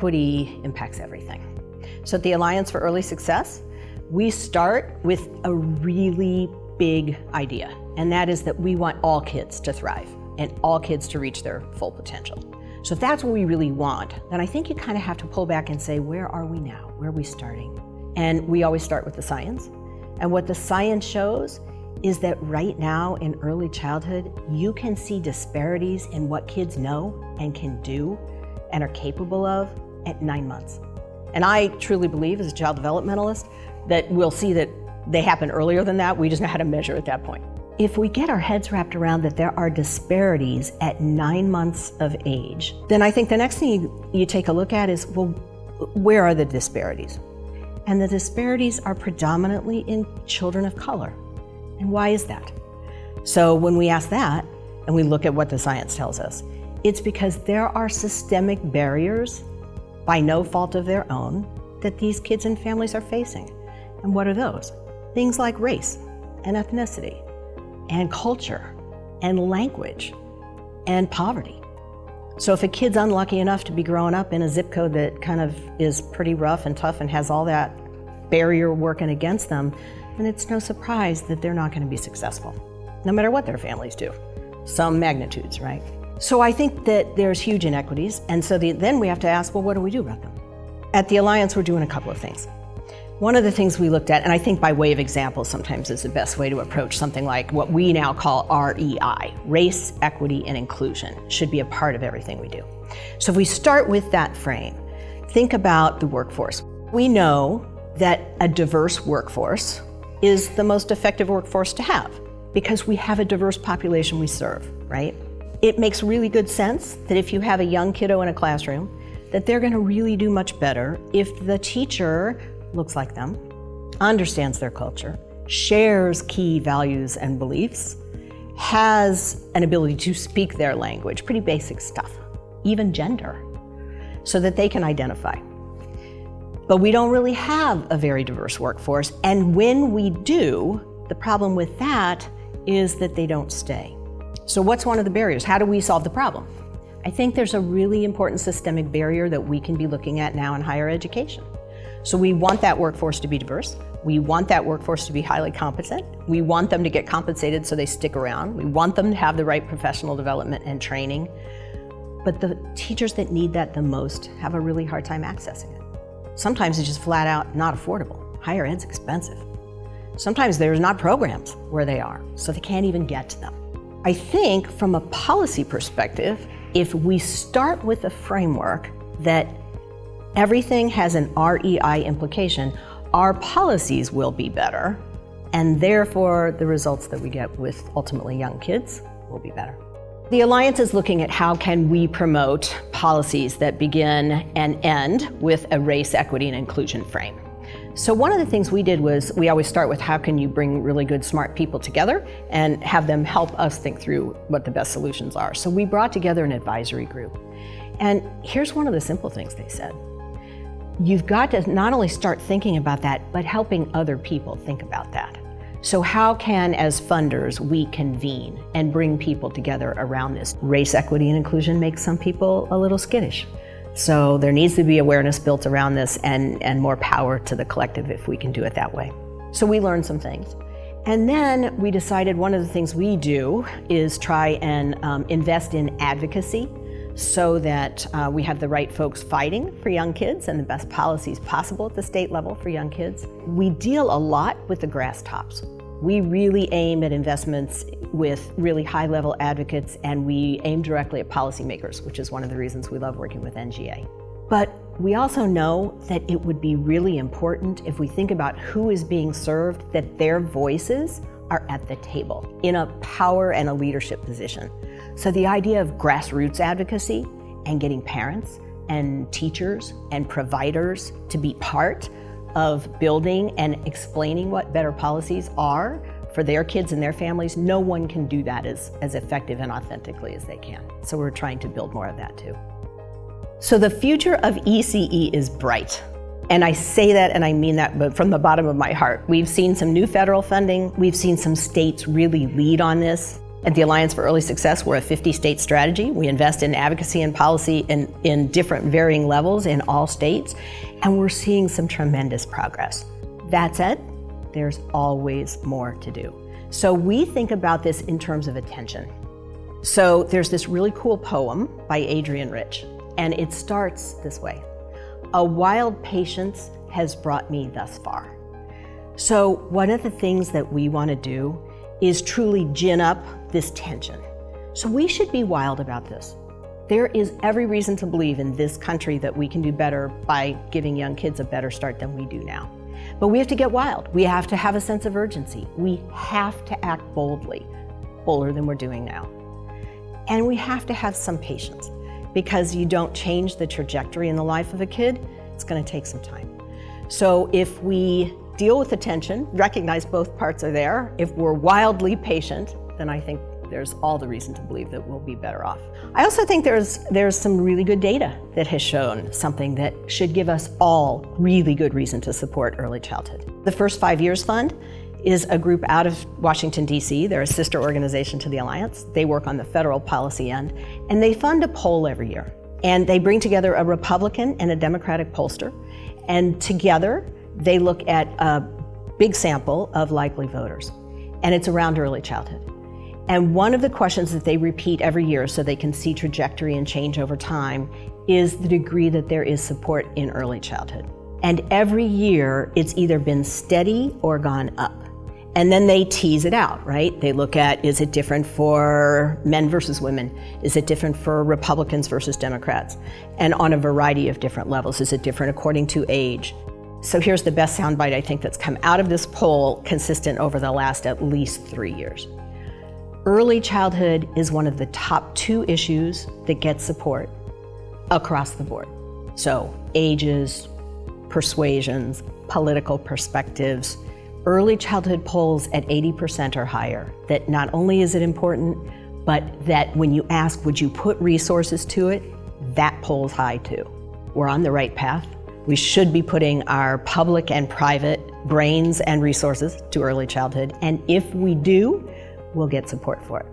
equity impacts everything. So at the Alliance for Early Success, we start with a really big idea, and that is that we want all kids to thrive and all kids to reach their full potential. So if that's what we really want, then I think you kind of have to pull back and say, where are we now? Where are we starting? And we always start with the science. And what the science shows is that right now in early childhood, you can see disparities in what kids know and can do and are capable of at 9 months. And I truly believe, as a child developmentalist, that we'll see that they happen earlier than that. We just know how to measure at that point. If we get our heads wrapped around that there are disparities at 9 months of age, then I think the next thing you take a look at is, well, where are the disparities? And the disparities are predominantly in children of color. And why is that? So when we ask that, and we look at what the science tells us, it's because there are systemic barriers, by no fault of their own, that these kids and families are facing. And what are those? Things like race and ethnicity and culture and language and poverty. So if a kid's unlucky enough to be growing up in a zip code that kind of is pretty rough and tough and has all that barrier working against them, then it's no surprise that they're not going to be successful, no matter what their families do. Some magnitudes, right? So I think that there's huge inequities, and so then we have to ask, well, what do we do about them? At the Alliance, we're doing a couple of things. One of the things we looked at, and I think by way of example sometimes is the best way to approach something like what we now call R.E.I, race, equity, and inclusion, should be a part of everything we do. So if we start with that frame, think about the workforce. We know that a diverse workforce is the most effective workforce to have because we have a diverse population we serve, right? It makes really good sense that if you have a young kiddo in a classroom, that they're going to really do much better if the teacher looks like them, understands their culture, shares key values and beliefs, has an ability to speak their language, pretty basic stuff, even gender, so that they can identify. But we don't really have a very diverse workforce, and when we do, the problem with that is that they don't stay. So what's one of the barriers? How do we solve the problem? I think there's a really important systemic barrier that we can be looking at now in higher education. So we want that workforce to be diverse. We want that workforce to be highly competent. We want them to get compensated so they stick around. We want them to have the right professional development and training. But the teachers that need that the most have a really hard time accessing it. Sometimes it's just flat out not affordable. Higher ed's expensive. Sometimes there's not programs where they are, so they can't even get to them. I think from a policy perspective, if we start with a framework that everything has an R.E.I. implication, our policies will be better, and therefore the results that we get with ultimately young kids will be better. The Alliance is looking at how can we promote policies that begin and end with a race, equity, and inclusion frame. So one of the things we did was we always start with how can you bring really good, smart people together and have them help us think through what the best solutions are. So we brought together an advisory group. And here's one of the simple things they said. You've got to not only start thinking about that, but helping other people think about that. So how can, as funders, we convene and bring people together around this? Race, equity, and inclusion makes some people a little skittish. So there needs to be awareness built around this and more power to the collective if we can do it that way. So we learned some things. And then we decided one of the things we do is try and invest in advocacy so that we have the right folks fighting for young kids and the best policies possible at the state level for young kids. We deal a lot with the grass tops. We really aim at investments with really high-level advocates, and we aim directly at policymakers, which is one of the reasons we love working with NGA. But we also know that it would be really important if we think about who is being served, that their voices are at the table in a power and a leadership position. So the idea of grassroots advocacy and getting parents and teachers and providers to be part of building and explaining what better policies are for their kids and their families, no one can do that as effective and authentically as they can. So we're trying to build more of that too. So the future of ECE is bright. And I say that and I mean that but from the bottom of my heart. We've seen some new federal funding. We've seen some states really lead on this. At the Alliance for Early Success, we're a 50-state strategy. We invest in advocacy and policy in different varying levels in all states, and we're seeing some tremendous progress. That said, there's always more to do. So we think about this in terms of attention. So there's this really cool poem by Adrienne Rich, and it starts this way. A wild patience has brought me thus far. So one of the things that we want to do is truly gin up this tension. So we should be wild about this. There is every reason to believe in this country that we can do better by giving young kids a better start than we do now. But we have to get wild. We have to have a sense of urgency. We have to act boldly, bolder than we're doing now. And we have to have some patience, because you don't change the trajectory in the life of a kid, it's going to take some time. So if we deal with the tension, recognize both parts are there, if we're wildly patient, then I think there's all the reason to believe that we'll be better off. I also think there's some really good data that has shown something that should give us all really good reason to support early childhood. The First 5 Years Fund is a group out of Washington, D.C. They're a sister organization to the Alliance. They work on the federal policy end, and they fund a poll every year. And they bring together a Republican and a Democratic pollster, and together they look at a big sample of likely voters, and it's around early childhood. And one of the questions that they repeat every year so they can see trajectory and change over time is the degree that there is support in early childhood. And every year it's either been steady or gone up. And then they tease it out, right? They look at, is it different for men versus women? Is it different for Republicans versus Democrats? And on a variety of different levels. Is it different according to age? So here's the best soundbite I think that's come out of this poll, consistent over the last at least 3 years. Early childhood is one of the top 2 issues that get support across the board. So ages, persuasions, political perspectives. Early childhood polls at 80% or higher, that not only is it important, but that when you ask, would you put resources to it, that poll's high too. We're on the right path. We should be putting our public and private brains and resources to early childhood, and if we do, we'll get support for it.